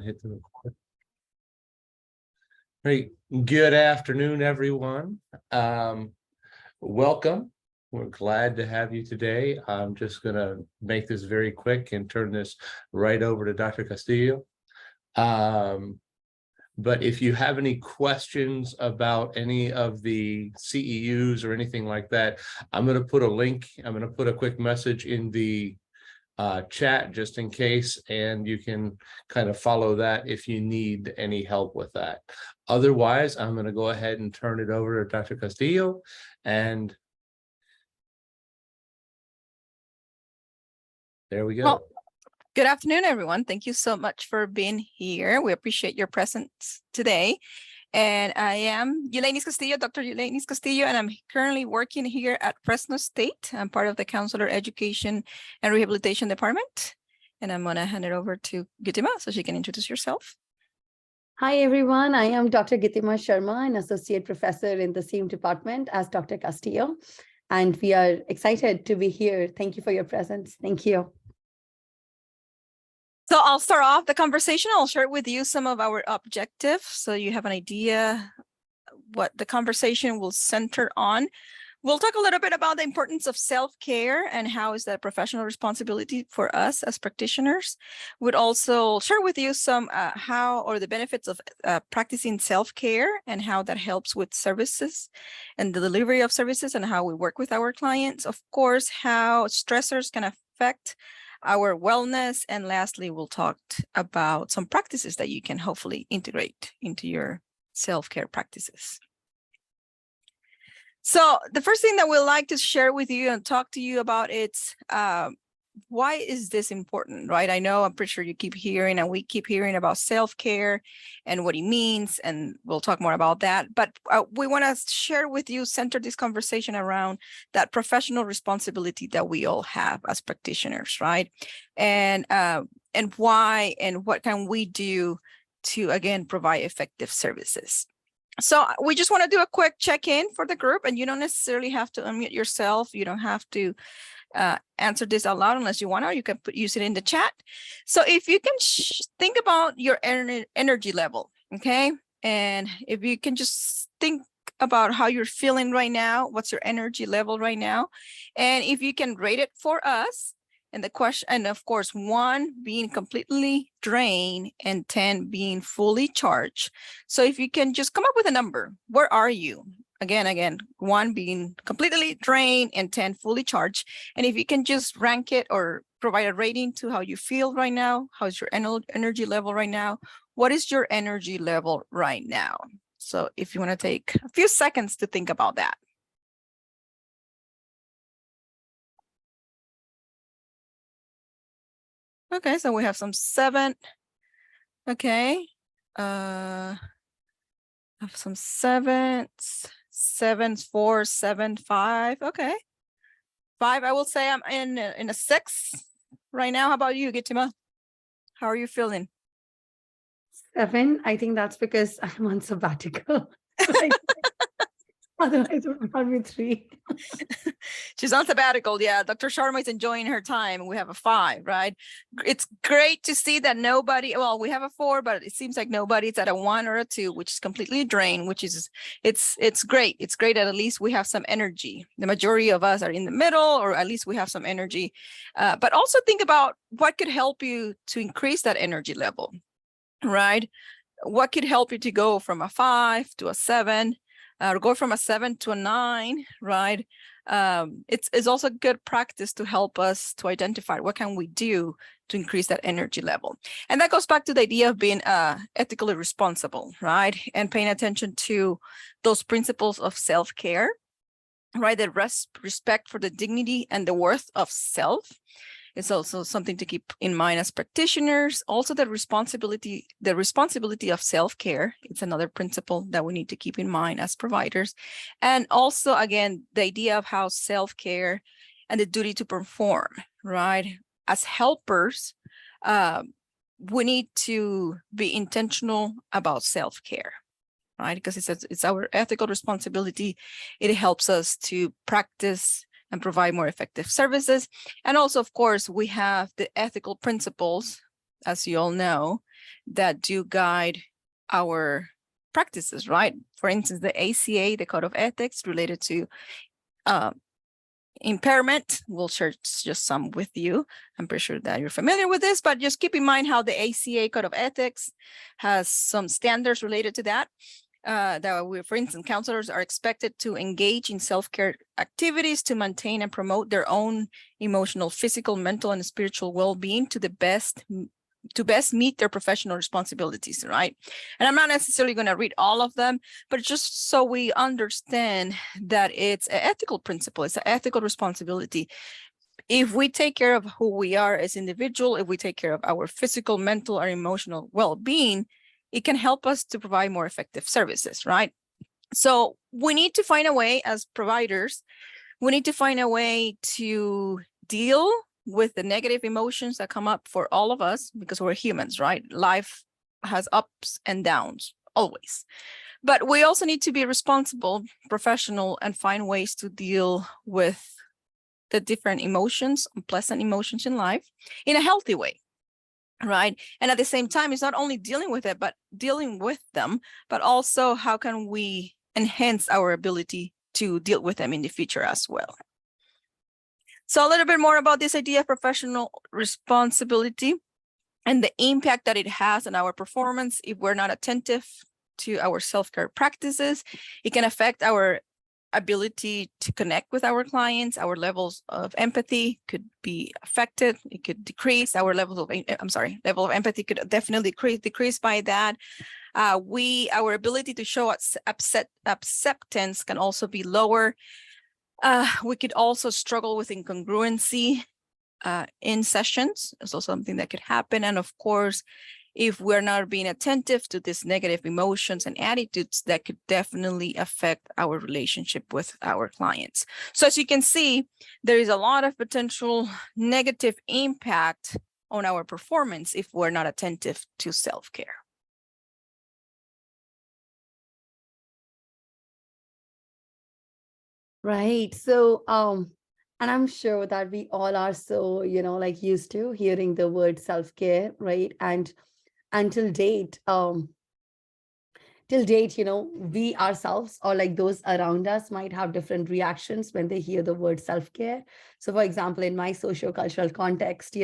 Hit the record. Great. Good afternoon, everyone. Welcome. We're glad to have you today. I'm just going to make this very quick and turn this right over to Dr. Castillo. But if you have any questions about any of the CEUs or anything like that, I'm going to put a link. I'm going to put a quick message in the chat just in case, and you can kind of follow that if you need any help with that. Otherwise, I'm going to go ahead and turn it over to Dr. Castillo. And there we go. Well, good afternoon, everyone. Thank you so much for being here. We appreciate your presence today. And I am Yulenis Castillo, Dr. Yulenis Castillo, and I'm currently working here at Fresno State. I'm part of the Counselor Education and Rehabilitation Department. And I'm going to hand it over to Gitima so she can introduce herself. Hi, everyone. I am Dr. Gitima Sharma, an associate professor in the same department as Dr. Castillo. And we are excited to be here. Thank you for your presence. Thank you. So I'll start off the conversation. I'll share with you some of our objectives so you have an idea what the conversation will center on. We'll talk a little bit about the importance of self-care and how is that professional responsibility for us as practitioners. We'd also share with you some the benefits of practicing self-care and how that helps with services and the delivery of services and how we work with our clients. Of course, how stressors can affect our wellness. And lastly, we'll talk about some practices that you can hopefully integrate into your self-care practices. So the first thing that we'd like to share with you and talk to you about is why is this important, right? I know I'm pretty sure you keep hearing and we keep hearing about self-care and what it means, and we'll talk more about that. But we want to share with you, center this conversation around that professional responsibility that we all have as practitioners, right? And why and what can we do to, again, provide effective services. So we just want to do a quick check-in for the group, and you don't necessarily have to unmute yourself. You don't have to answer this out loud unless you want to. You can use it in the chat. So if you can think about your energy level, okay? And if you can just think about how you're feeling right now, what's your energy level right now? And if you can rate it for us, and the question, and of course, 1 being completely drained and 10 being fully charged. So if you can just come up with a number, where are you? Again, 1 being completely drained and 10 fully charged. And if you can just rank it or provide a rating to how you feel right now, how's your energy level right now? What is your energy level right now? So if you want to take a few seconds to think about that. Okay, so we have some 7. Okay. Have some 7s, 4, 7, 5. Okay. 5, I will say I'm in a 6 right now. How about you, Gitima? How are you feeling? 7. I think that's because I'm on sabbatical. Otherwise, it would probably be 3. She's on sabbatical. Yeah, Dr. Sharma is enjoying her time. We have a 5, right? It's great to see that nobody, well, we have a 4, but it seems like nobody's at a 1 or a 2, which is completely drained, which is, it's great. It's great that at least we have some energy. The majority of us are in the middle, or at least we have some energy. But also think about what could help you to increase that energy level, right? What could help you to go from a 5 to a 7? Or go from a 7 to a 9, right? It's also good practice to help us to identify what can we do to increase that energy level. And that goes back to the idea of being ethically responsible, right? And paying attention to those principles of self-care, right? The respect for the dignity and the worth of self. It's also something to keep in mind as practitioners. Also, the responsibility of self-care. It's another principle that we need to keep in mind as providers. And also, again, the idea of how self-care and the duty to perform, right? As helpers, we need to be intentional about self-care, right? Because it's our ethical responsibility. It helps us to practice and provide more effective services. And also, of course, we have the ethical principles, as you all know, that do guide our practices, right? For instance, the ACA, the Code of Ethics related to impairment. We'll share just some with you. I'm pretty sure that you're familiar with this, but just keep in mind how the ACA Code of Ethics has some standards related to that. For instance, counselors are expected to engage in self-care activities to maintain and promote their own emotional, physical, mental, and spiritual well-being to best meet their professional responsibilities, right? And I'm not necessarily going to read all of them, but just so we understand that it's an ethical principle, it's an ethical responsibility. If we take care of who we are as individuals, if we take care of our physical, mental, or emotional well-being, it can help us to provide more effective services, right? So we need to find a way as providers, we need to find a way to deal with the negative emotions that come up for all of us because we're humans, right? Life has ups and downs always. But we also need to be responsible, professional, and find ways to deal with the different emotions, unpleasant emotions in life in a healthy way. Right. And at the same time, it's not only dealing with it, but dealing with them, but also how can we enhance our ability to deal with them in the future as well. So a little bit more about this idea of professional responsibility and the impact that it has on our performance if we're not attentive to our self-care practices. It can affect our ability to connect with our clients. Our levels of empathy could be affected. It could decrease. Our level of empathy could definitely decrease by that. Our ability to show acceptance can also be lower. We could also struggle with incongruency in sessions. It's also something that could happen. And of course, if we're not being attentive to these negative emotions and attitudes, that could definitely affect our relationship with our clients. So as you can see, there is a lot of potential negative impact on our performance if we're not attentive to self-care. Right. So, and I'm sure that we all are so, used to hearing the word self-care, right? And until date, we ourselves or like those around us might have different reactions when they hear the word self-care. So for example, in my socio-cultural context,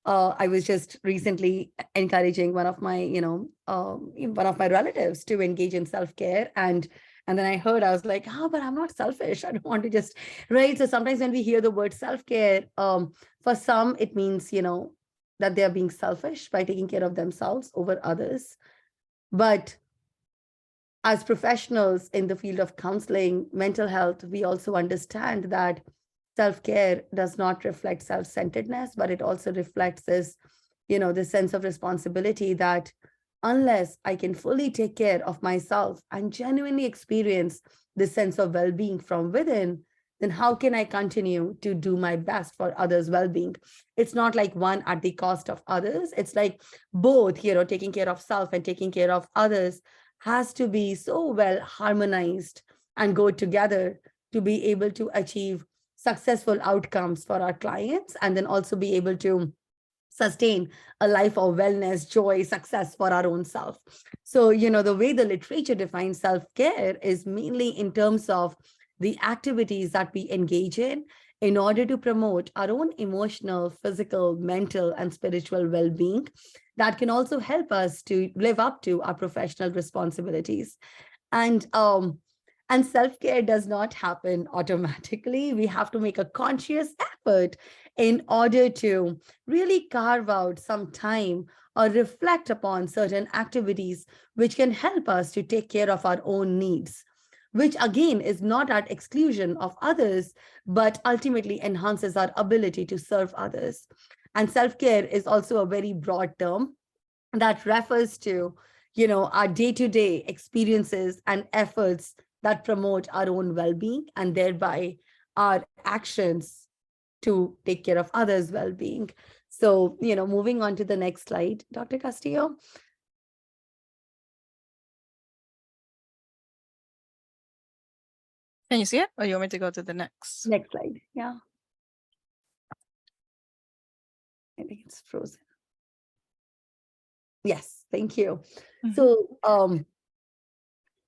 I was just recently encouraging one of my relatives to engage in self-care. And then I heard, I was like, but I'm not selfish. I don't want to just, right? So sometimes when we hear the word self-care, for some, it means, that they're being selfish by taking care of themselves over others. But as professionals in the field of counseling, mental health, we also understand that self-care does not reflect self-centeredness, but it also reflects this, the sense of responsibility that unless I can fully take care of myself and genuinely experience the sense of well-being from within, then how can I continue to do my best for others' well-being? It's not like one at the cost of others. It's like both, taking care of self and taking care of others has to be so well harmonized and go together to be able to achieve successful outcomes for our clients, and then also be able to sustain a life of wellness, joy, success for our own self. So, the way the literature defines self-care is mainly in terms of the activities that we engage in order to promote our own emotional, physical, mental, and spiritual well-being that can also help us to live up to our professional responsibilities. And self-care does not happen automatically. We have to make a conscious effort in order to really carve out some time or reflect upon certain activities which can help us to take care of our own needs, which again is not at exclusion of others, but ultimately enhances our ability to serve others. And self-care is also a very broad term that refers to, our day-to-day experiences and efforts that promote our own well-being and thereby our actions to take care of others' well-being. So, moving on to the next slide, Dr. Castillo. Can you see it? Or you want me to go to the next? Next slide. Yeah. I think it's frozen. Yes, thank you. Mhm. So,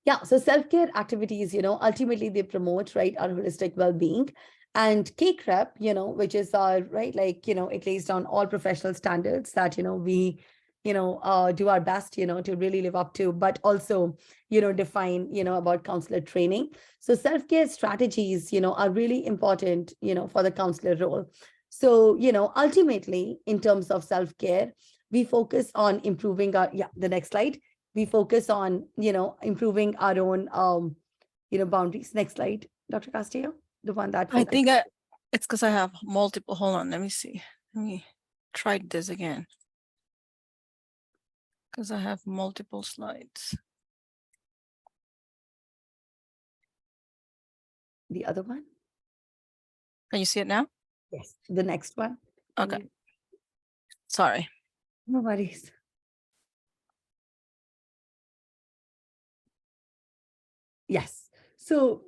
yeah, so self-care activities, ultimately they promote, right, our holistic well-being. And KCREP, which is our, right, like, it lays down all professional standards that, we, do our best, to really live up to, but also, define, about counselor training. So self-care strategies, are really important, for the counselor role. So, ultimately, in terms of self-care, we focus on improving our, yeah, the next slide. We focus on, improving our own, boundaries. Next slide, Dr. Castillo, the one that I was, think it's because I have multiple. Hold on, let me see. Let me try this again. Because I have multiple slides. the other one. Can you see it now? Yes, the next one. Can Okay. you- Sorry. No worries. Yes. So,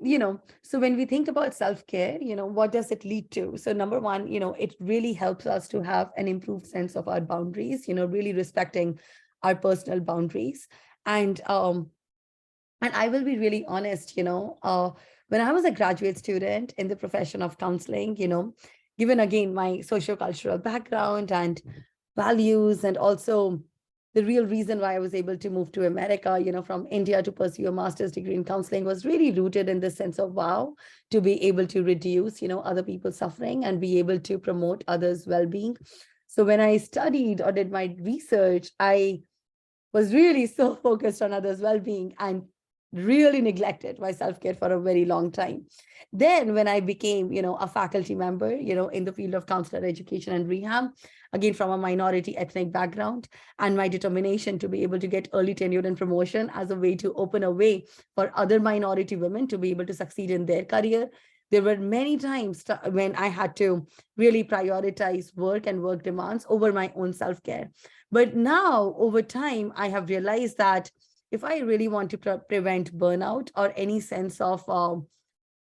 so when we think about self-care, what does it lead to? So number one, it really helps us to have an improved sense of our boundaries, really respecting our personal boundaries. And I will be really honest, when I was a graduate student in the profession of counseling, given again my sociocultural background and values, and also the real reason why I was able to move to America, from India to pursue a master's degree in counseling was really rooted in the sense of wow, to be able to reduce, other people's suffering and be able to promote others' well-being. So when I studied or did my research, I was really so focused on others' well-being and really neglected my self-care for a very long time. Then when I became, a faculty member, in the field of counselor education and rehab, again from a minority ethnic background, and my determination to be able to get early tenure and promotion as a way to open a way for other minority women to be able to succeed in their career. There were many times when I had to really prioritize work and work demands over my own self-care. But now, over time, I have realized that if I really want to prevent burnout or any sense of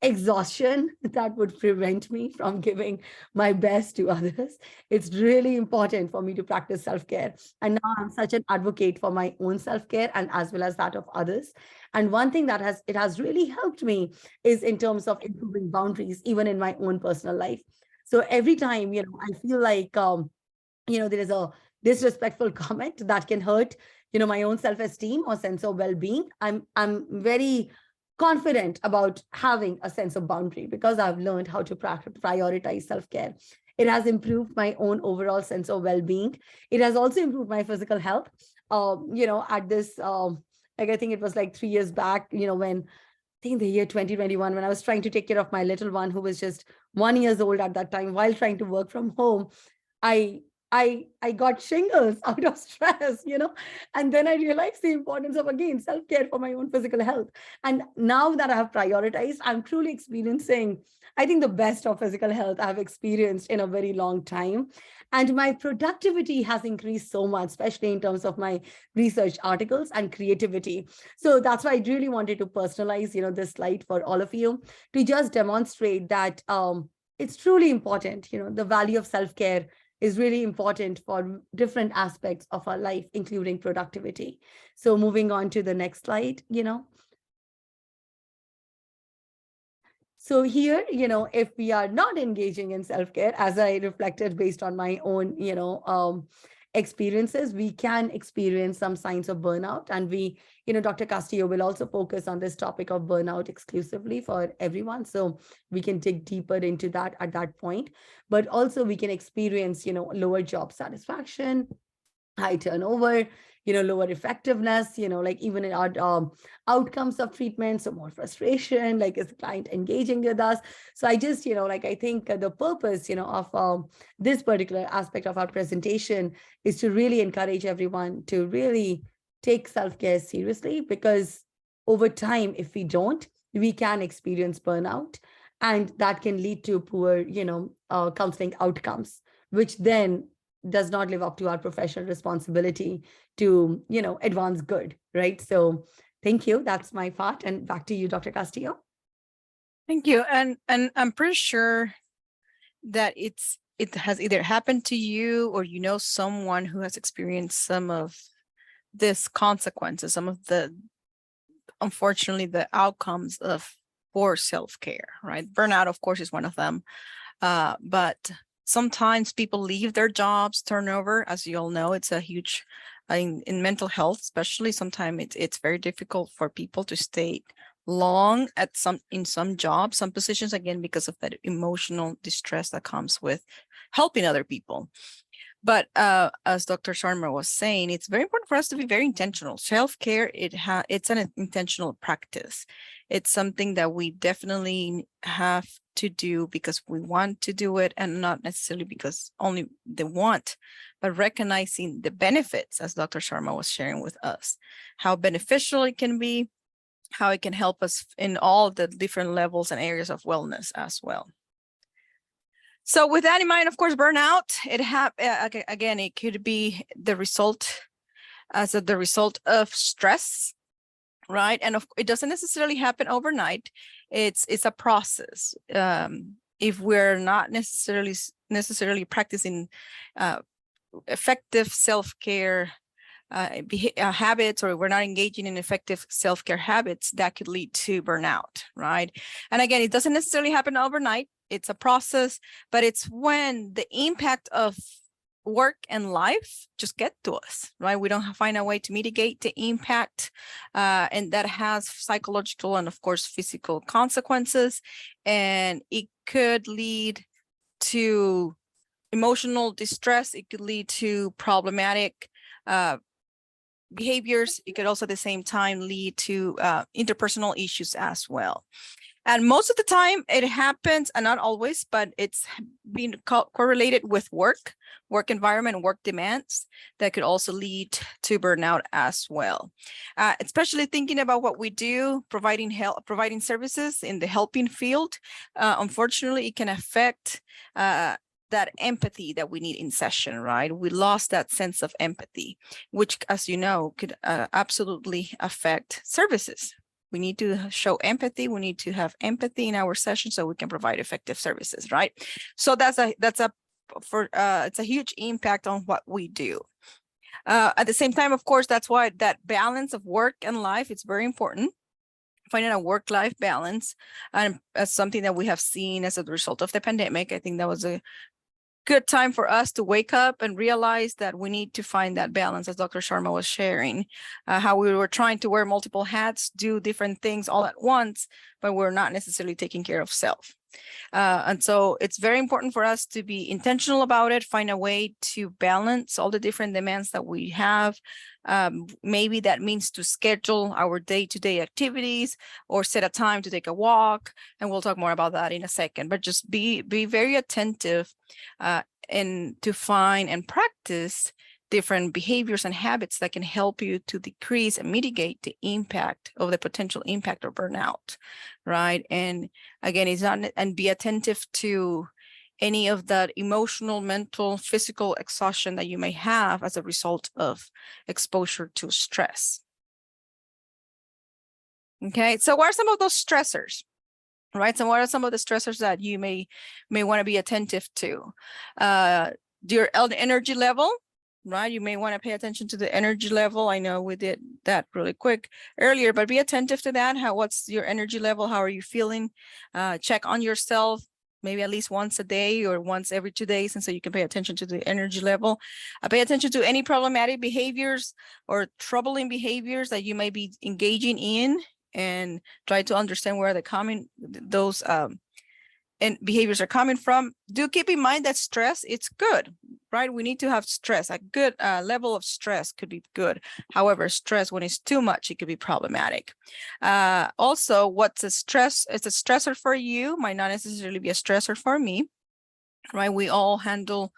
exhaustion that would prevent me from giving my best to others, it's really important for me to practice self-care. And now I'm such an advocate for my own self-care and as well as that of others. And one thing that has really helped me is in terms of improving boundaries, even in my own personal life. So every time, I feel like there is a disrespectful comment that can hurt, my own self-esteem or sense of well-being, I'm very confident about having a sense of boundary because I've learned how to prioritize self-care. It has improved my own overall sense of well-being. It has also improved my physical health. At this, like I think it was like 3 years back, when I think the year 2021, when I was trying to take care of my little one who was just 1 year old at that time while trying to work from home. I I got shingles out of stress, and then I realized the importance of again self-care for my own physical health. And now that I have prioritized, I'm truly experiencing, I think, the best of physical health I've experienced in a very long time. And my productivity has increased so much, especially in terms of my research articles and creativity. So that's why I really wanted to personalize, this slide for all of you to just demonstrate that it's truly important, the value of self-care is really important for different aspects of our life, including productivity. So moving on to the next slide, So here, if we are not engaging in self-care, as I reflected based on my own, experiences, we can experience some signs of burnout. And we, Dr. Castillo will also focus on this topic of burnout exclusively for everyone. So we can dig deeper into that at that point. But also we can experience, lower job satisfaction, high turnover, lower effectiveness, like even in our outcomes of treatment, so more frustration, like is the client engaging with us? So I just, I think the purpose, of this particular aspect of our presentation is to really encourage everyone to really take self-care seriously, because over time, if we don't, we can experience burnout, and that can lead to poor, counseling outcomes, which then does not live up to our professional responsibility to, advance good, right? So thank you. That's my part. And back to you, Dr. Castillo. Thank you. And I'm pretty sure that it has either happened to you or someone who has experienced some of these consequences, some of the, unfortunately, the outcomes of poor self-care, right? Burnout, of course, is one of them. But sometimes people leave their jobs, turnover, as you all know, it's a huge, in mental health, especially, sometimes it's very difficult for people to stay long in some jobs, some positions, again, because of that emotional distress that comes with helping other people. But as Dr. Sharma was saying, it's very important for us to be very intentional. Self-care, it's an intentional practice. It's something that we definitely have to do because we want to do it, and not necessarily because only they want, but recognizing the benefits, as Dr. Sharma was sharing with us, how beneficial it can be, how it can help us in all the different levels and areas of wellness as well. So with that in mind, of course, burnout, again, it could be the result of stress, right? And it doesn't necessarily happen overnight. It's a process. If we're not necessarily practicing effective self-care habits, or we're not engaging in effective self-care habits, that could lead to burnout, right? And again, it doesn't necessarily happen overnight. It's a process, but it's when the impact of work and life just get to us, right? We don't find a way to mitigate the impact, and that has psychological and, of course, physical consequences. And it could lead to emotional distress. It could lead to problematic behaviors. It could also at the same time lead to interpersonal issues as well. And most of the time it happens, and not always, but it's been correlated with work environment, work demands that could also lead to burnout as well. Especially thinking about what we do, providing services in the helping field. Unfortunately, it can affect that empathy that we need in session, right? We lost that sense of empathy, which, as you know, could absolutely affect services. We need to show empathy. We need to have empathy in our session so we can provide effective services, right? So it's a huge impact on what we do. At the same time, of course, that's why that balance of work and life, it's very important. Finding a work-life balance, and as something that we have seen as a result of the pandemic. I think that was a good time for us to wake up and realize that we need to find that balance, as Dr. Sharma was sharing, how we were trying to wear multiple hats, do different things all at once, but we're not necessarily taking care of self. And so it's very important for us to be intentional about it, find a way to balance all the different demands that we have. Maybe that means to schedule our day-to-day activities or set a time to take a walk. And we'll talk more about that in a second, but just be very attentive and to find and practice different behaviors and habits that can help you to decrease and mitigate the impact of the potential impact of burnout, right? And again, and be attentive to any of that emotional, mental, physical exhaustion that you may have as a result of exposure to stress. Okay, so what are some of those stressors? Right, so what are some of the stressors that you may want to be attentive to? Your energy level, right? You may want to pay attention to the energy level. I know we did that really quick earlier, but be attentive to that. What's your energy level? How are you feeling? Check on yourself, maybe at least once a day or once every 2 days. And so you can pay attention to the energy level. Pay attention to any problematic behaviors or troubling behaviors that you may be engaging in, and try to understand where those and behaviors are coming from. Do keep in mind that stress, it's good, right? We need to have stress. A good level of stress could be good. However, stress, when it's too much, it could be problematic. Also, what's a stress? It's a stressor for you, might not necessarily be a stressor for me, right? We all handle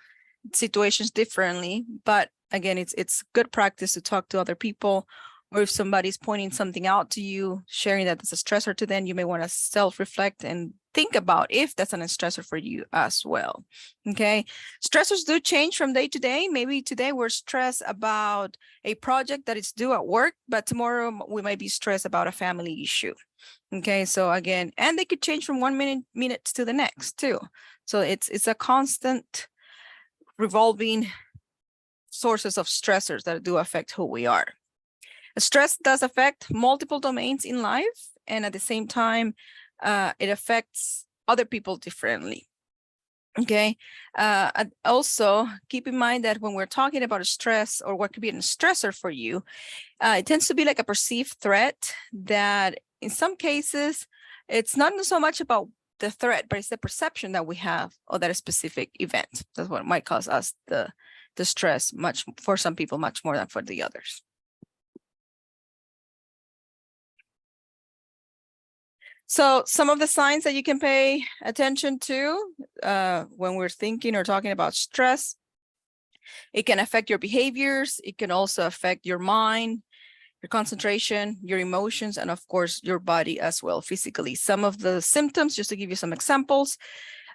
situations differently, but again, it's good practice to talk to other people, or if somebody's pointing something out to you, sharing that it's a stressor to them, you may want to self-reflect and think about if that's a stressor for you as well. Okay, stressors do change from day to day. Maybe today we're stressed about a project that is due at work, but tomorrow we might be stressed about a family issue. Okay, so again, and they could change from one minute to the next too. So it's a constant revolving sources of stressors that do affect who we are. Stress does affect multiple domains in life, and at the same time, it affects other people differently. Okay. And also keep in mind that when we're talking about a stress or what could be a stressor for you, it tends to be like a perceived threat that in some cases, it's not so much about the threat, but it's the perception that we have of that specific event. That's what might cause us the stress much for some people, much more than for the others. So some of the signs that you can pay attention to when we're thinking or talking about stress, it can affect your behaviors. It can also affect your mind, your concentration, your emotions, and of course, your body as well, physically. Some of the symptoms, just to give you some examples,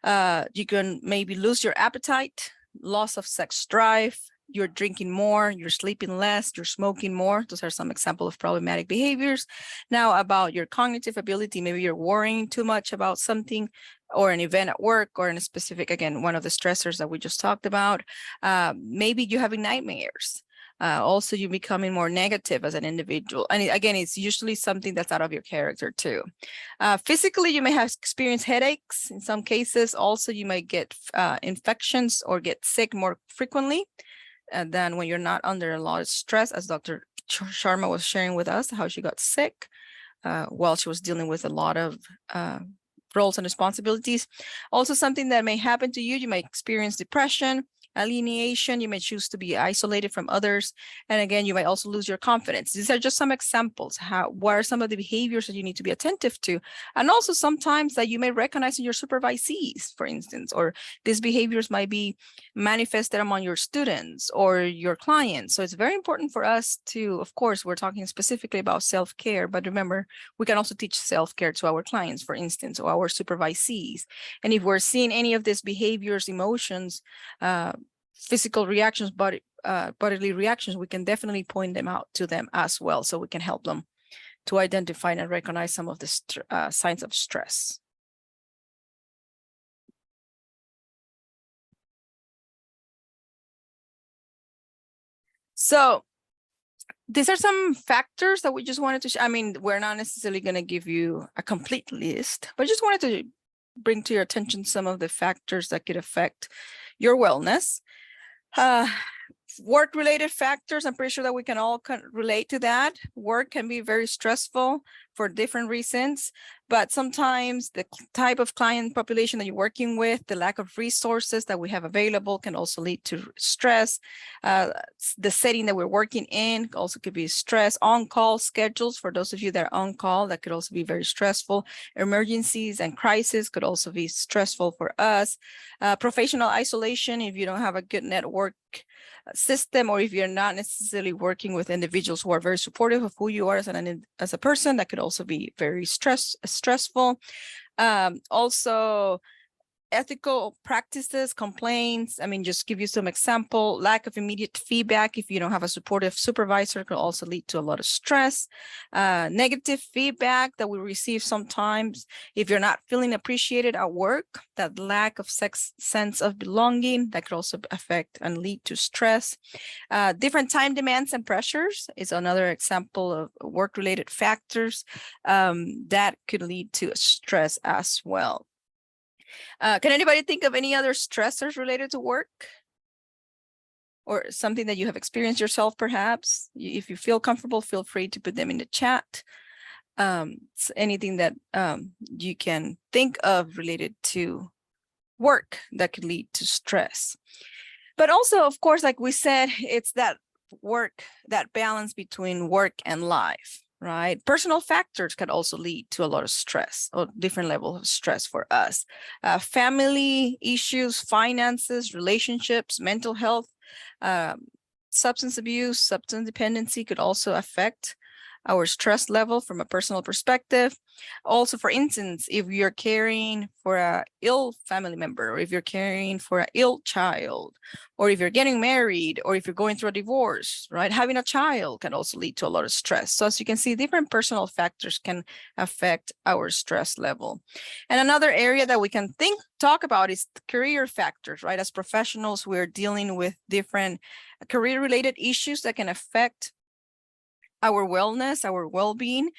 you can maybe lose your appetite, loss of sex drive, you're drinking more, you're sleeping less, you're smoking more. Those are some examples of problematic behaviors. Now about your cognitive ability, maybe you're worrying too much about something or an event at work or in a specific, again, one of the stressors that we just talked about. Maybe you're having nightmares. Also, you're becoming more negative as an individual. And again, it's usually something that's out of your character too. Physically, you may have experienced headaches. In some cases, also, you might get infections or get sick more frequently than when you're not under a lot of stress, as Dr. Sharma was sharing with us, how she got sick while she was dealing with a lot of roles and responsibilities. Also, something that may happen to you, you might experience depression, alienation, you may choose to be isolated from others. And again, you might also lose your confidence. These are just some examples. What are some of the behaviors that you need to be attentive to? And also sometimes that you may recognize in your supervisees, for instance, or these behaviors might be manifested among your students or your clients. So it's very important for us to, of course, we're talking specifically about self-care, but remember, we can also teach self-care to our clients, for instance, or our supervisees. And if we're seeing any of these behaviors, emotions, physical reactions, bodily reactions, we can definitely point them out to them as well, so we can help them to identify and recognize some of the signs of stress. So these are some factors that we just wanted to I mean, we're not necessarily going to give you a complete list, but just wanted to bring to your attention some of the factors that could affect your wellness. Work-related factors, I'm pretty sure that we can all relate to that. Work can be very stressful for different reasons, but sometimes the type of client population that you're working with, the lack of resources that we have available can also lead to stress. The setting that we're working in also could be stress. On-call schedules, for those of you that are on call, that could also be very stressful. Emergencies and crises could also be stressful for us. Professional isolation, if you don't have a good network system, or if you're not necessarily working with individuals who are very supportive of who you are as a person, that could also be very stressful. Also, ethical practices, complaints. I mean, just give you some example. Lack of immediate feedback, if you don't have a supportive supervisor, could also lead to a lot of stress. Negative feedback that we receive sometimes, if you're not feeling appreciated at work, that lack of sense of belonging, that could also affect and lead to stress. Different time demands and pressures is another example of work-related factors that could lead to stress as well. Can anybody think of any other stressors related to work? Or something that you have experienced yourself, perhaps? If you feel comfortable, feel free to put them in the chat. Anything that you can think of related to work that could lead to stress. But also, of course, like we said, it's that work, that balance between work and life. Right? Personal factors can also lead to a lot of stress or different levels of stress for us. Family issues, finances, relationships, mental health, substance abuse, substance dependency could also affect our stress level from a personal perspective. Also, for instance, if you're caring for an ill family member, or if you're caring for an ill child, or if you're getting married, or if you're going through a divorce, right? Having a child can also lead to a lot of stress. So as you can see, different personal factors can affect our stress level. And another area that we can talk about is career factors, right? As professionals, we're dealing with different career-related issues that can affect our wellness, our well-being.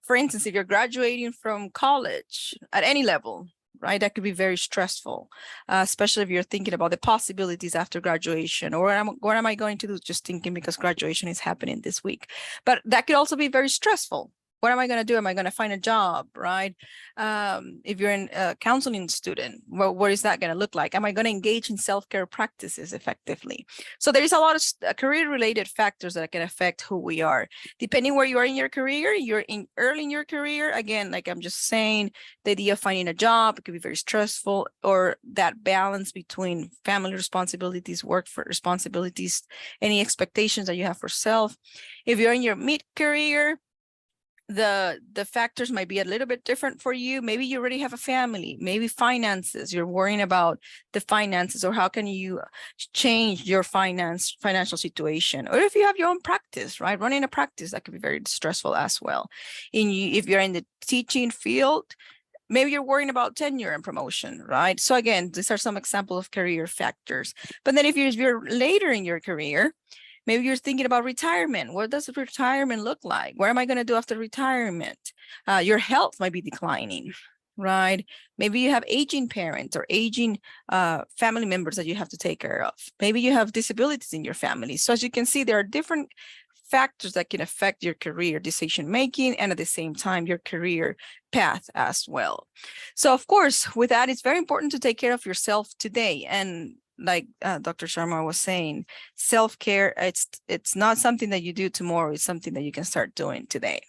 For instance, if you're graduating from college at any level, right, that could be very stressful, especially if you're thinking about the possibilities after graduation, or what am I going to do? Just thinking because graduation is happening this week. But that could also be very stressful. What am I going to do? Am I going to find a job, right? If you're a counseling student, well, what is that going to look like? Am I going to engage in self-care practices effectively? So there is a lot of career-related factors that can affect who we are. Depending where you are in your career, you're in early in your career. Again, like I'm just saying, the idea of finding a job, it could be very stressful, or that balance between family responsibilities, work for responsibilities, any expectations that you have for self. If you're in your mid-career, the factors might be a little bit different for you. Maybe you already have a family, maybe finances, you're worrying about the finances, or how can you change your financial situation. Or if you have your own practice, right, running a practice, that could be very stressful as well. If you're in the teaching field, maybe you're worrying about tenure and promotion, right? So again, these are some examples of career factors. But then if you're later in your career, maybe you're thinking about retirement. What does retirement look like? What am I going to do after retirement? Your health might be declining, right? Maybe you have aging parents or aging family members that you have to take care of. Maybe you have disabilities in your family. So as you can see, there are different factors that can affect your career decision making, and at the same time your career path as well. So of course, with that, it's very important to take care of yourself today. And like Dr. Sharma was saying, self-care, it's not something that you do tomorrow, it's something that you can start doing today.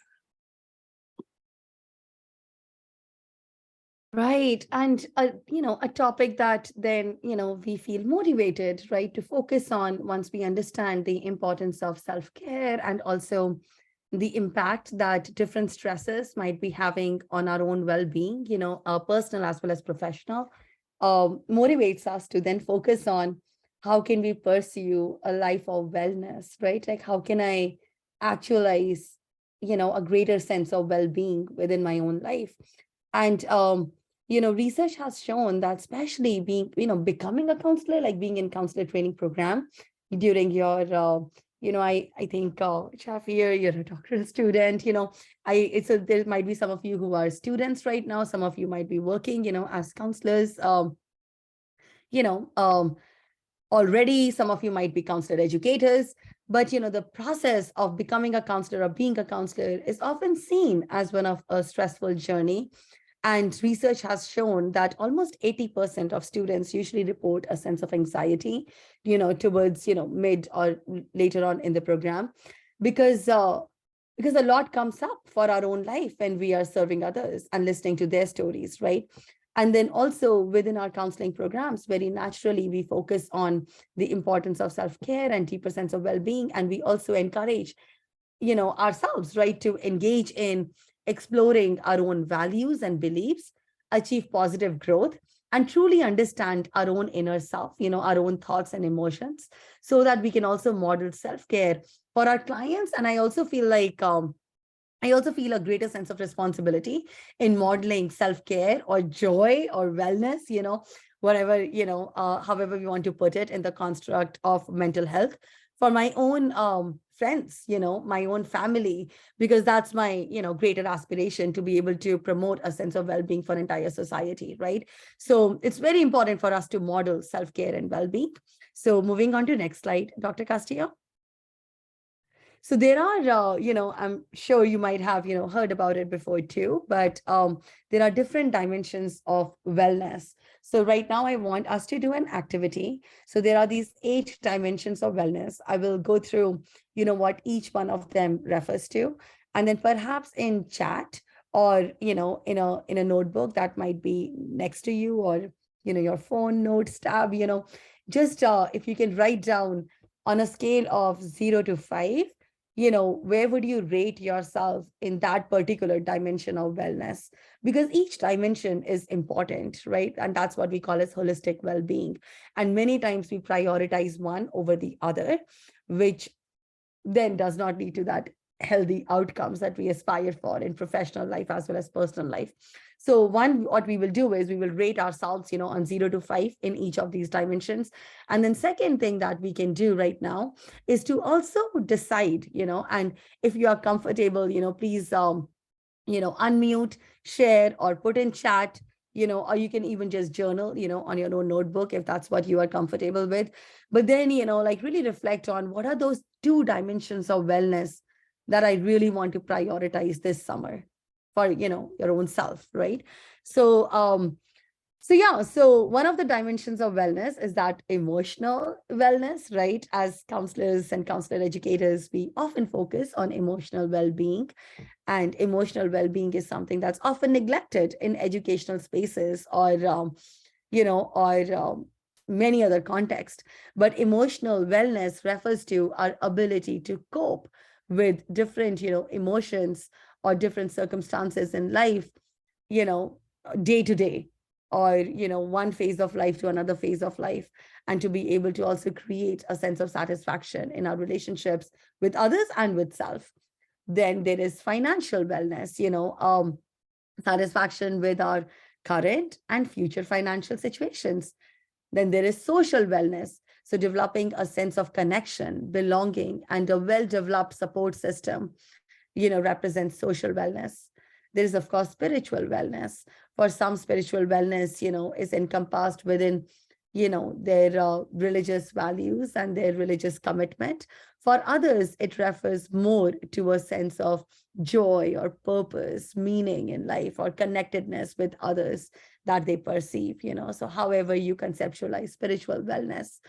Right. And, a topic that then, we feel motivated, right, to focus on once we understand the importance of self-care, and also the impact that different stresses might be having on our own well-being, personal as well as professional, motivates us to then focus on how can we pursue a life of wellness, right? Like, how can I actualize, a greater sense of well-being within my own life? And, research has shown that especially being, becoming a counselor, like being in counselor training program during your, I think, Shafir, you're a doctoral student, there might be some of you who are students right now. Some of you might be working, as counselors, already some of you might be counselor educators, but, the process of becoming a counselor or being a counselor is often seen as one of a stressful journey. And research has shown that almost 80% of students usually report a sense of anxiety, towards, mid or later on in the program, because a lot comes up for our own life when we are serving others and listening to their stories, right? And then also within our counseling programs, very naturally, we focus on the importance of self-care and deeper sense of well-being. And we also encourage, ourselves, right, to engage in exploring our own values and beliefs, achieve positive growth, and truly understand our own inner self, our own thoughts and emotions, so that we can also model self-care for our clients. And I also feel like, a greater sense of responsibility in modeling self-care or joy or wellness, whatever, however we want to put it in the construct of mental health for my own friends, my own family, because that's my, greater aspiration to be able to promote a sense of well-being for entire society, right? So it's very important for us to model self-care and well-being. So moving on to next slide, Dr. Castillo. So there are, I'm sure you might have, heard about it before too, but there are different dimensions of wellness. So right now I want us to do an activity. So there are these 8 dimensions of wellness. I will go through, what each one of them refers to, and then perhaps in chat or, in a notebook that might be next to you, or, your phone notes tab, just if you can write down on a scale of 0 to 5, where would you rate yourself in that particular dimension of wellness? Because each dimension is important, right? And that's what we call as holistic well-being. And many times we prioritize one over the other, which then does not lead to that healthy outcomes that we aspire for in professional life as well as personal life. So one, what we will do is we will rate ourselves, on 0 to 5 in each of these dimensions. And then second thing that we can do right now is to also decide, and if you are comfortable, please, unmute, share, or put in chat, or you can even just journal, on your own notebook if that's what you are comfortable with. But then, like really reflect on what are those 2 dimensions of wellness that I really want to prioritize this summer for, your own self, right? So yeah, so one of the dimensions of wellness is that emotional wellness, right? As counselors and counselor educators, we often focus on emotional well-being, and emotional well-being is something that's often neglected in educational spaces or many other contexts. But emotional wellness refers to our ability to cope with different emotions or different circumstances in life, you know day to day, or one phase of life to another phase of life, and to be able to also create a sense of satisfaction in our relationships with others and with self. Then there is financial wellness, satisfaction with our current and future financial situations. Then there is social wellness. So developing a sense of connection, belonging, and a well-developed support system, represents social wellness. There is, of course, spiritual wellness. For some, spiritual wellness, is encompassed within, their religious values and their religious commitment. For others, it refers more to a sense of joy or purpose, meaning in life, or connectedness with others that they perceive, So however you conceptualize spiritual wellness.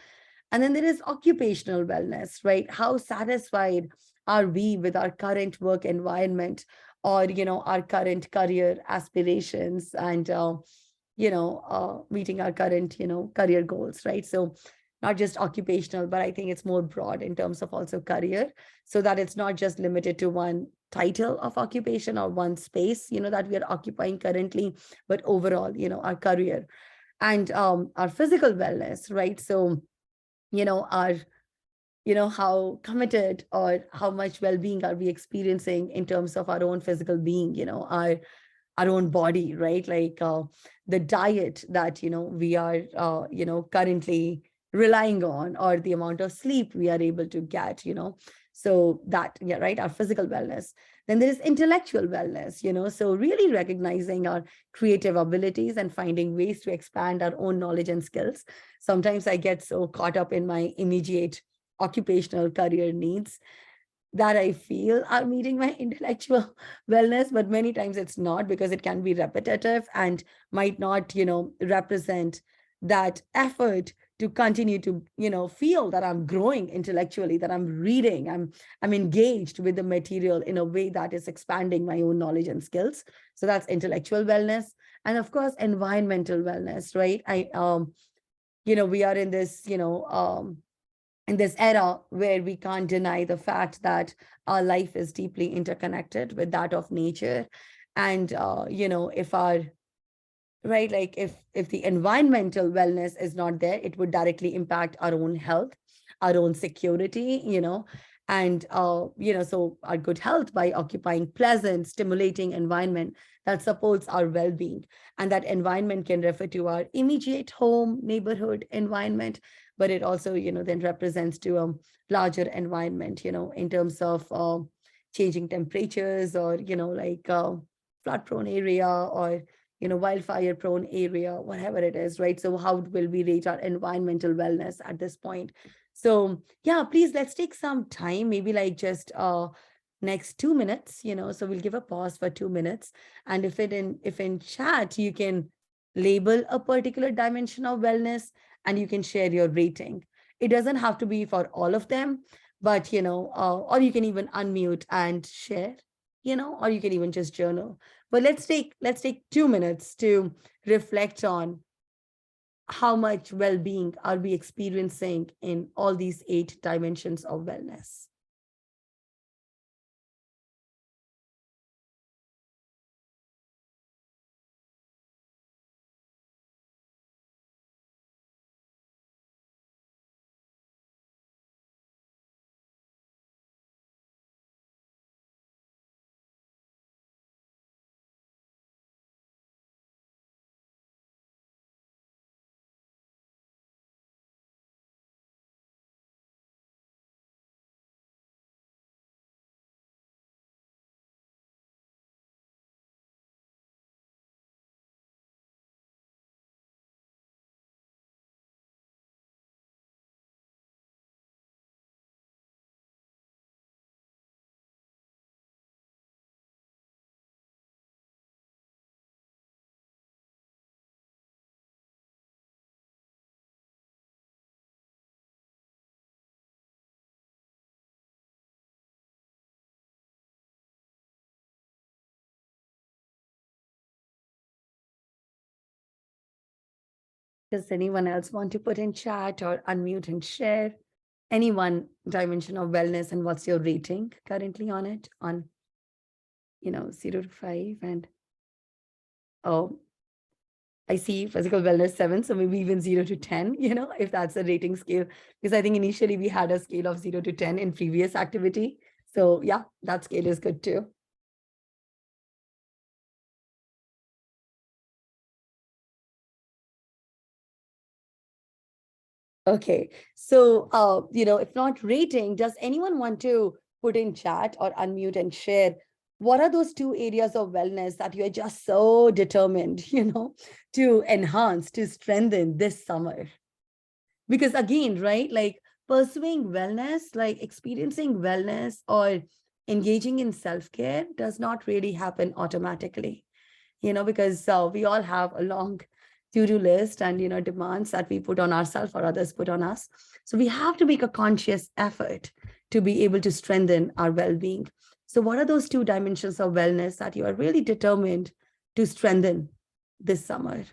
And then there is occupational wellness, right? How satisfied are we with our current work environment, or, our current career aspirations, and, meeting our current, career goals, right? So not just occupational, but I think it's more broad in terms of also career, so that it's not just limited to one title of occupation or one space, that we are occupying currently, but overall, our career and our physical wellness, right? So, our how committed or how much well-being are we experiencing in terms of our own physical being, our own body, right? Like the diet that we are currently relying on, or the amount of sleep we are able to get, so that, yeah, right, our physical wellness. Then there is intellectual wellness, so really recognizing our creative abilities and finding ways to expand our own knowledge and skills. Sometimes I get so caught up in my immediate occupational career needs that I feel are meeting my intellectual wellness, but many times it's not, because it can be repetitive and might not, represent that effort to continue to, feel that I'm growing intellectually, that I'm reading, I'm engaged with the material in a way that is expanding my own knowledge and skills. So that's intellectual wellness. And of course, environmental wellness, right? We are in this, in this era where we can't deny the fact that our life is deeply interconnected with that of nature. And if our right, like if the environmental wellness is not there, it would directly impact our own health, our own security, and so our good health by occupying pleasant, stimulating environment that supports our well-being. And that environment can refer to our immediate home, neighborhood environment, but it also, then represents to a larger environment, in terms of changing temperatures, or, like flood prone area, or, wildfire prone area, whatever it is, right? So how will we rate our environmental wellness at this point? So yeah, please, let's take some time, maybe like just next 2 minutes, so we'll give a pause for 2 minutes. And if in chat, you can label a particular dimension of wellness, and you can share your rating. It doesn't have to be for all of them, but, or you can even unmute and share, or you can even just journal. But let's take 2 minutes to reflect on how much well-being are we experiencing in all these 8 dimensions of wellness. Does anyone else want to put in chat or unmute and share any one dimension of wellness, and what's your rating currently on it, on 0 to 5? And oh, I see physical wellness 7, so maybe even 0 to 10, if that's a rating scale, because I think initially we had a scale of 0 to 10 in previous activity. So yeah, that scale is good too. Okay, so if not rating, does anyone want to put in chat or unmute and share what are those 2 areas of wellness that you are just so determined, to enhance, to strengthen this summer? Because again, right, like pursuing wellness, like experiencing wellness or engaging in self-care does not really happen automatically, because we all have a long to-do list and, demands that we put on ourselves or others put on us. So we have to make a conscious effort to be able to strengthen our well-being. So what are those 2 dimensions of wellness that you are really determined to strengthen this summer?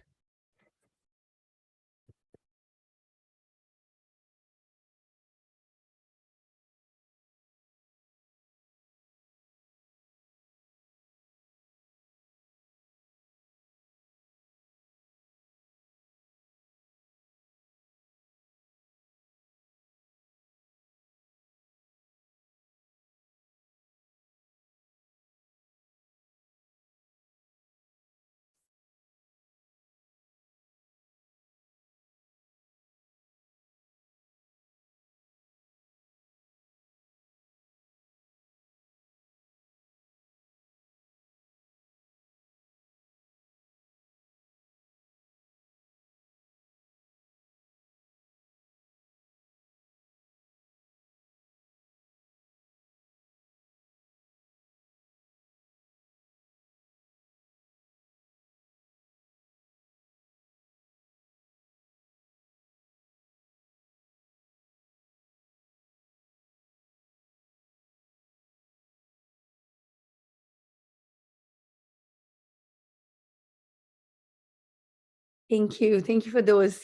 Thank you. Thank you for those,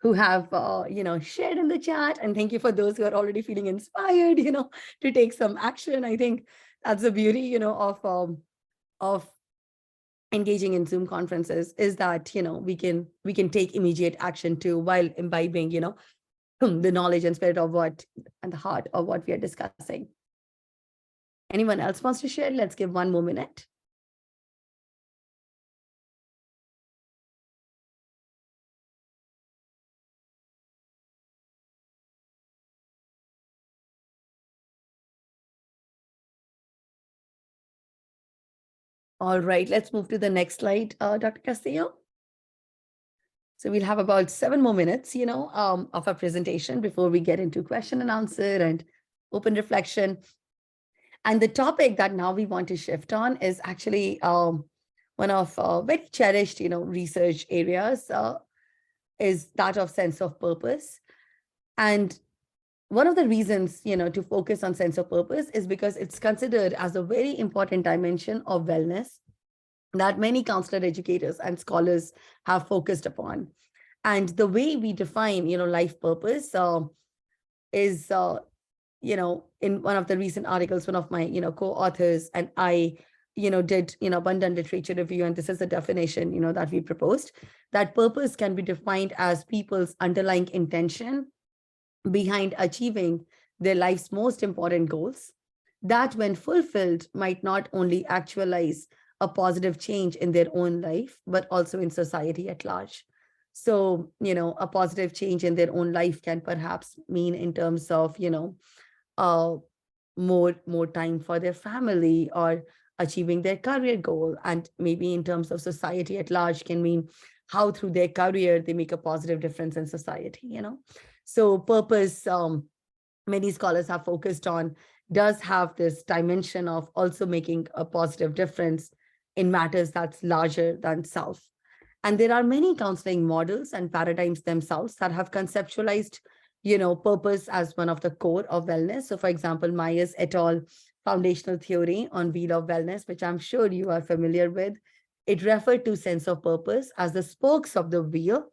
who have, shared in the chat. And thank you for those who are already feeling inspired, to take some action. I think that's the beauty, of engaging in Zoom conferences, is that, we can take immediate action too, while imbibing, the knowledge and spirit of what, and the heart of what we are discussing. Anyone else wants to share? Let's give 1 more minute. All right, let's move to the next slide, Dr. Castillo. So we'll have about 7 more minutes, of our presentation before we get into question and answer and open reflection. And the topic that now we want to shift on is actually one of very cherished, research areas, is that of sense of purpose. And one of the reasons, to focus on sense of purpose is because it's considered as a very important dimension of wellness that many counselor educators and scholars have focused upon. And the way we define, life purpose is, in one of the recent articles, one of my, co-authors and I, did, abundant literature review, and this is the definition, that we proposed, that purpose can be defined as people's underlying intention behind achieving their life's most important goals, that when fulfilled might not only actualize a positive change in their own life, but also in society at large. So, a positive change in their own life can perhaps mean in terms of, more time for their family or achieving their career goal. And maybe in terms of society at large can mean how through their career they make a positive difference in society, So purpose, many scholars have focused on, does have this dimension of also making a positive difference in matters that's larger than self. And there are many counseling models and paradigms themselves that have conceptualized, purpose as one of the core of wellness. So for example, Myers et al. Foundational theory on wheel of wellness, which I'm sure you are familiar with, it referred to sense of purpose as the spokes of the wheel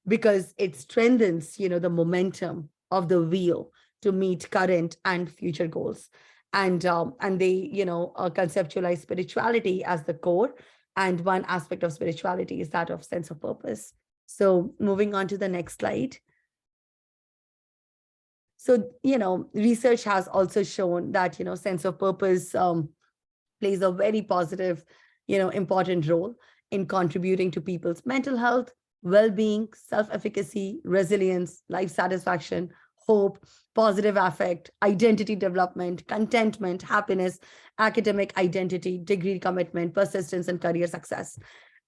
because it strengthens, the momentum of the wheel to meet current and future goals. And they, conceptualize spirituality as the core. And one aspect of spirituality is that of sense of purpose. So moving on to the next slide. So, research has also shown that, sense of purpose plays a very positive, important role in contributing to people's mental health, well-being, self-efficacy, resilience, life satisfaction, hope, positive affect, identity development, contentment, happiness, academic identity, degree commitment, persistence, and career success.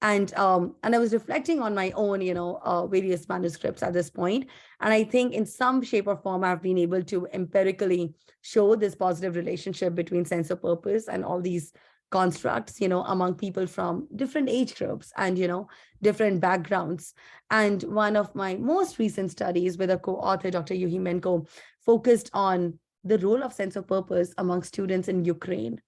And I was reflecting on my own, various manuscripts at this point. And I think in some shape or form, I've been able to empirically show this positive relationship between sense of purpose and all these constructs, among people from different age groups and, different backgrounds. And one of my most recent studies with a co-author, Dr. Yuhi Menko, focused on the role of sense of purpose among students in Ukraine,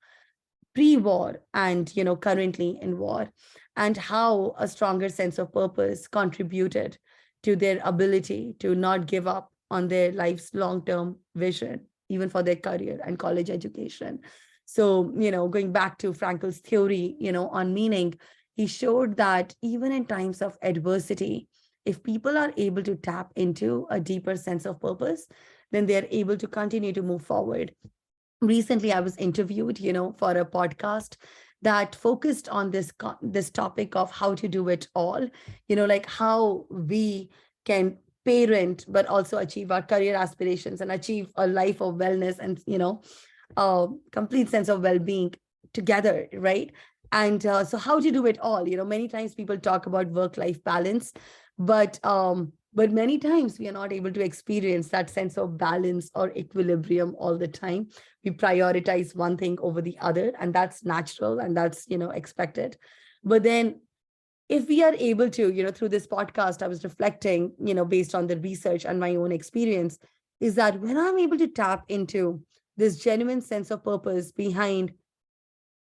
pre-war and, currently in war, and how a stronger sense of purpose contributed to their ability to not give up on their life's long-term vision, even for their career and college education. So, going back to Frankl's theory, on meaning, he showed that even in times of adversity, if people are able to tap into a deeper sense of purpose, then they're able to continue to move forward. Recently, I was interviewed, for a podcast that focused on this topic of how to do it all, like how we can parent, but also achieve our career aspirations and achieve a life of wellness and, a complete sense of well-being together, right? And so how to do it all, many times people talk about work-life balance, but many times we are not able to experience that sense of balance or equilibrium all the time. We prioritize one thing over the other, and that's natural and that's, expected. But then if we are able to, through this podcast, I was reflecting, based on the research and my own experience, is that when I'm able to tap into this genuine sense of purpose behind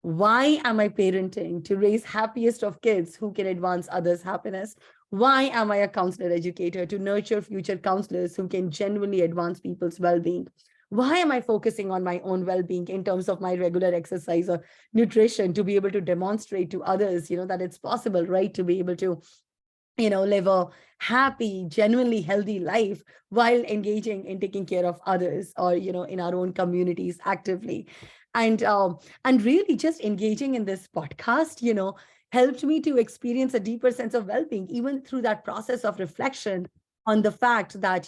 why am I parenting to raise happiest of kids who can advance others' happiness? Why am I a counselor educator to nurture future counselors who can genuinely advance people's well-being? Why am I focusing on my own well-being in terms of my regular exercise or nutrition to be able to demonstrate to others, that it's possible, right? To be able to, live a happy, genuinely healthy life while engaging in taking care of others or, in our own communities actively. And really just engaging in this podcast, helped me to experience a deeper sense of well-being, even through that process of reflection on the fact that,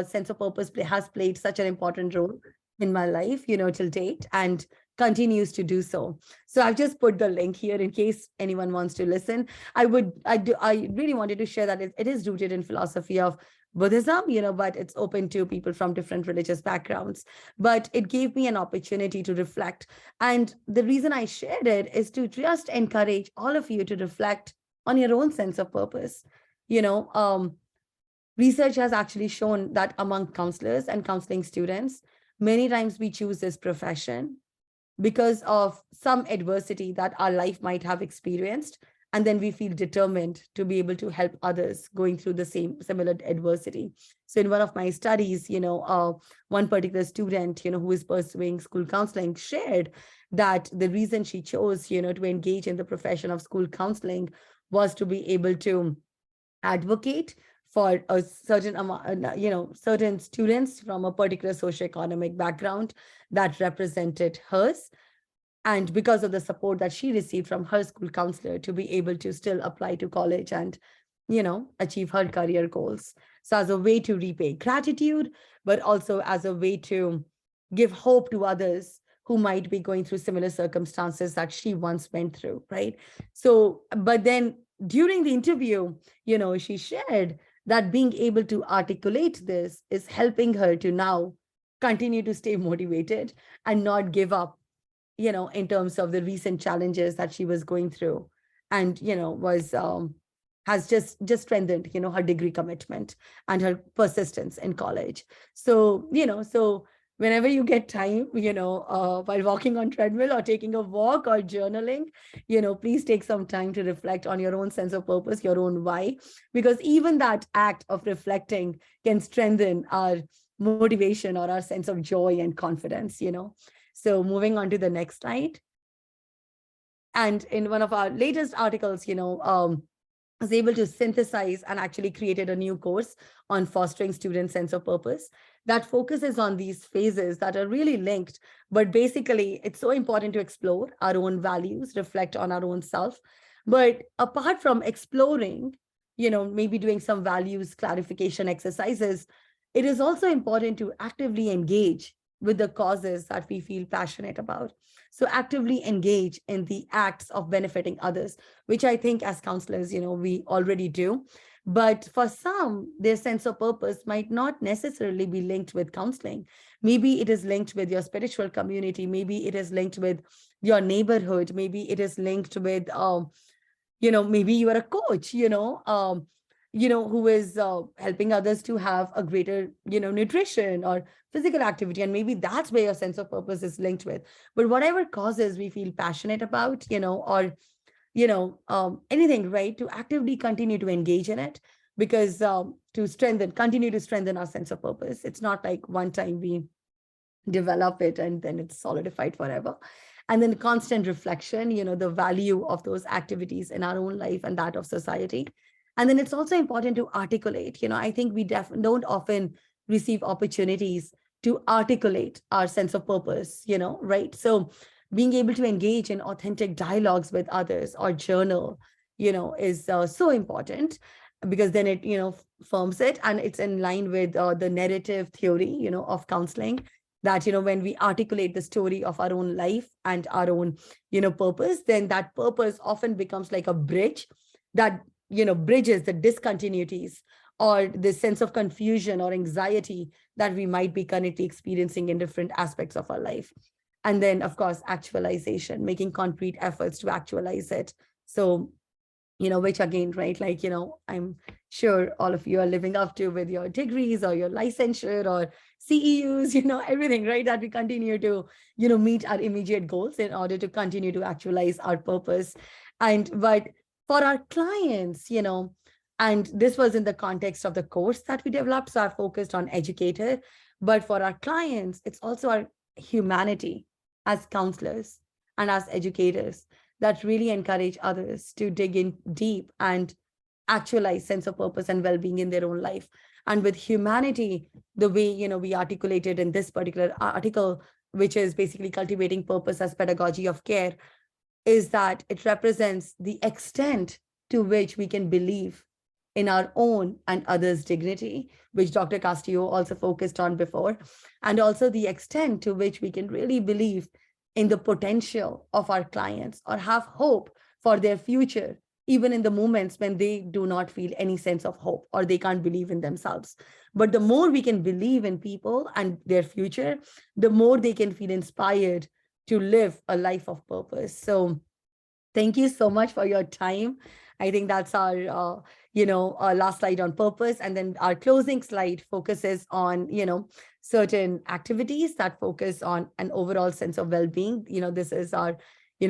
sense of purpose has played such an important role in my life, till date, and continues to do so. So I've just put the link here in case anyone wants to listen. I really wanted to share that it is rooted in philosophy of Buddhism, but it's open to people from different religious backgrounds. But it gave me an opportunity to reflect. And the reason I shared it is to just encourage all of you to reflect on your own sense of purpose. Research has actually shown that among counselors and counseling students, many times we choose this profession because of some adversity that our life might have experienced. And then we feel determined to be able to help others going through the similar adversity. So in one of my studies, one particular student, who is pursuing school counseling shared that the reason she chose, to engage in the profession of school counseling was to be able to advocate for a certain amount, certain students from a particular socioeconomic background that represented hers. And because of the support that she received from her school counselor to be able to still apply to college and, achieve her career goals. So as a way to repay gratitude, but also as a way to give hope to others who might be going through similar circumstances that she once went through, right? So, but then during the interview, she shared that being able to articulate this is helping her to now continue to stay motivated and not give up, in terms of the recent challenges that she was going through, and, has just strengthened, her degree commitment and her persistence in college. So, so whenever you get time, while walking on treadmill or taking a walk or journaling, please take some time to reflect on your own sense of purpose, your own why, because even that act of reflecting can strengthen our motivation or our sense of joy and confidence. So moving on to the next slide. And in one of our latest articles, was able to synthesize and actually created a new course on fostering student sense of purpose that focuses on these phases that are really linked. But basically, it's so important to explore our own values, reflect on our own self. But apart from exploring, maybe doing some values clarification exercises, it is also important to actively engage with the causes that we feel passionate about. So actively engage in the acts of benefiting others, which I think as counselors, we already do. But for some, their sense of purpose might not necessarily be linked with counseling. Maybe it is linked with your spiritual community. Maybe it is linked with your neighborhood. Maybe it is linked with, maybe you are a coach, who is helping others to have a greater, nutrition or physical activity. And maybe that's where your sense of purpose is linked with. But whatever causes we feel passionate about, or, anything, right, to actively continue to engage in it, because continue to strengthen our sense of purpose. It's not like one time we develop it and then it's solidified forever. And then constant reflection, the value of those activities in our own life and that of society. And then it's also important to articulate. I think we don't often receive opportunities to articulate our sense of purpose, right? So being able to engage in authentic dialogues with others or journal, is so important, because then it, firms it, and it's in line with the narrative theory, of counseling, that, when we articulate the story of our own life and our own, purpose, then that purpose often becomes like a bridge that, bridges the discontinuities or the sense of confusion or anxiety that we might be currently experiencing in different aspects of our life. And then, of course, actualization, making concrete efforts to actualize it. So, which again, right, like, I'm sure all of you are living up to with your degrees or your licensure or CEUs, everything, right, that we continue to, meet our immediate goals in order to continue to actualize our purpose. But for our clients, and this was in the context of the course that we developed, so I focused on educator, but for our clients, it's also our humanity as counselors and as educators that really encourage others to dig in deep and actualize sense of purpose and well-being in their own life. And with humanity, the way, we articulated in this particular article, which is basically cultivating purpose as pedagogy of care, is that it represents the extent to which we can believe in our own and others' dignity, which Dr. Castillo also focused on before, and also the extent to which we can really believe in the potential of our clients or have hope for their future, even in the moments when they do not feel any sense of hope or they can't believe in themselves. But the more we can believe in people and their future, the more they can feel inspired to live a life of purpose. So thank you so much for your time. I think that's our, our last slide on purpose. And then our closing slide focuses on, certain activities that focus on an overall sense of well-being. This is our,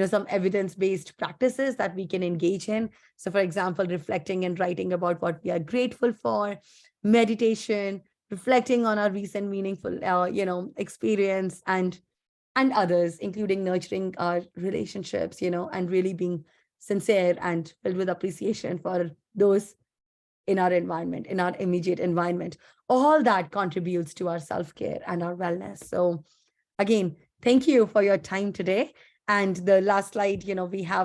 some evidence-based practices that we can engage in. So for example, reflecting and writing about what we are grateful for, meditation, reflecting on our recent meaningful, experience, and others, including nurturing our relationships, and really being sincere and filled with appreciation for those in our environment, in our immediate environment. All that contributes to our self-care and our wellness. So again, thank you for your time today. And the last slide, we have